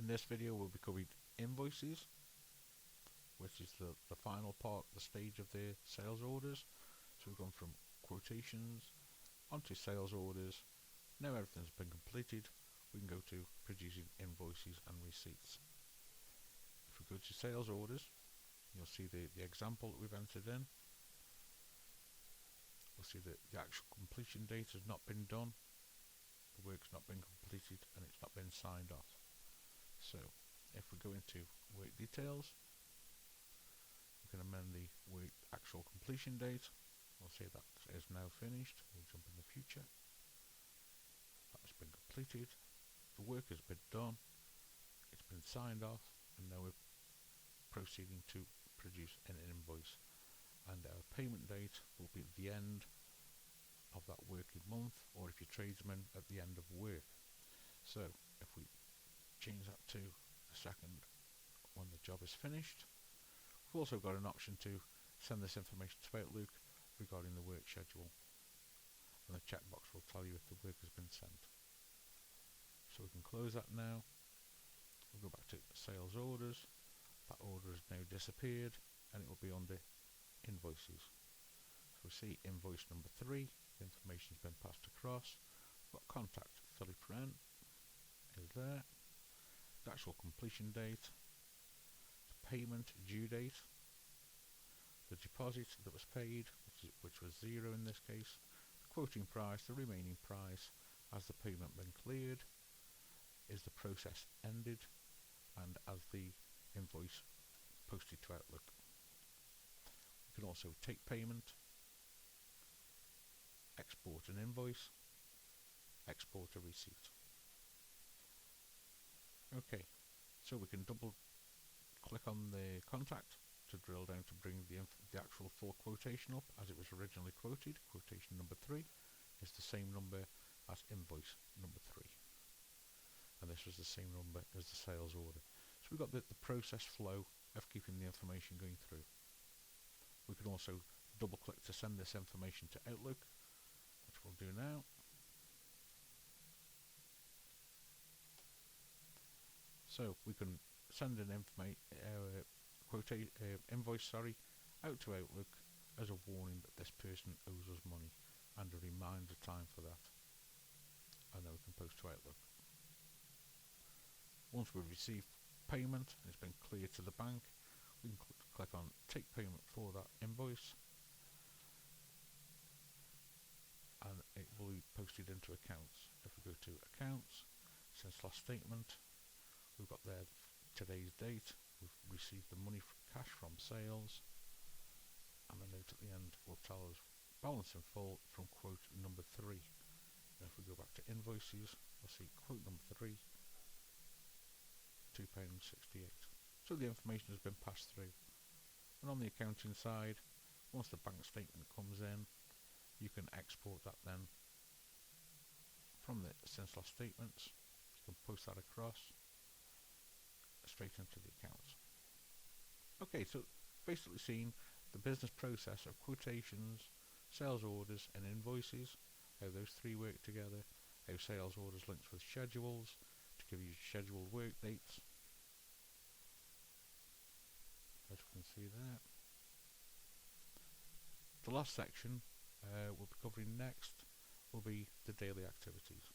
In this video we'll be covering invoices, which is the final part, the stage of the sales orders. So we've gone from quotations onto sales orders. Now everything's been completed, we can go to producing invoices and receipts. If we go to sales orders, you'll see the example that we've entered in. We'll see that the actual completion date has not been done, the work's not been completed, and it's not been signed off. So if we go into work details, we can amend the work actual completion date. We'll say that is now finished. We'll jump in the future. That has been completed. The work has been done. It's been signed off, and now we're proceeding to produce an invoice. And our payment date will be at the end of that working month, or if you're tradesman, at the end of work. So if we change that to the second when the job is finished, we've also got an option to send this information to Outlook regarding the work schedule, and the checkbox will tell you if the work has been sent. So we can close that now. We'll go back to sales orders. That order has now disappeared, and it will be under invoices. So we see invoice number 3, the information has been passed across. We've got contact Philip Wren is there, the actual completion date, the payment due date, the deposit that was paid, which was 0 in this case, the quoting price, the remaining price, has the payment been cleared, is the process ended, and as the invoice posted to Outlook. You can also take payment, export an invoice, export a receipt. Okay, so we can double click on the contact to drill down to bring the actual full quotation up as it was originally quoted. Quotation number 3 is the same number as invoice number 3, and this was the same number as the sales order. So we've got the process flow of keeping the information going through. We can also double click to send this information to Outlook, which we'll do now. So we can send an invoice out to Outlook as a warning that this person owes us money, and a reminder time for that, and then we can post to Outlook. Once we've received payment and it's been cleared to the bank, we can click on take payment for that invoice, and it will be posted into accounts. If we go to accounts, since last statement, we've got there today's date, we've received the money cash from sales, and the note at the end will tell us balance in full from quote number 3. And if we go back to invoices, we'll see quote number 3, £2.68. So the information has been passed through. And on the accounting side, once the bank statement comes in, you can export that then from the since last statements. You can post that across straight into the accounts. Okay, so basically seen the business process of quotations, sales orders and invoices, how those three work together, how sales orders links with schedules to give you scheduled work dates, as we can see there. The last section we'll be covering next will be the daily activities.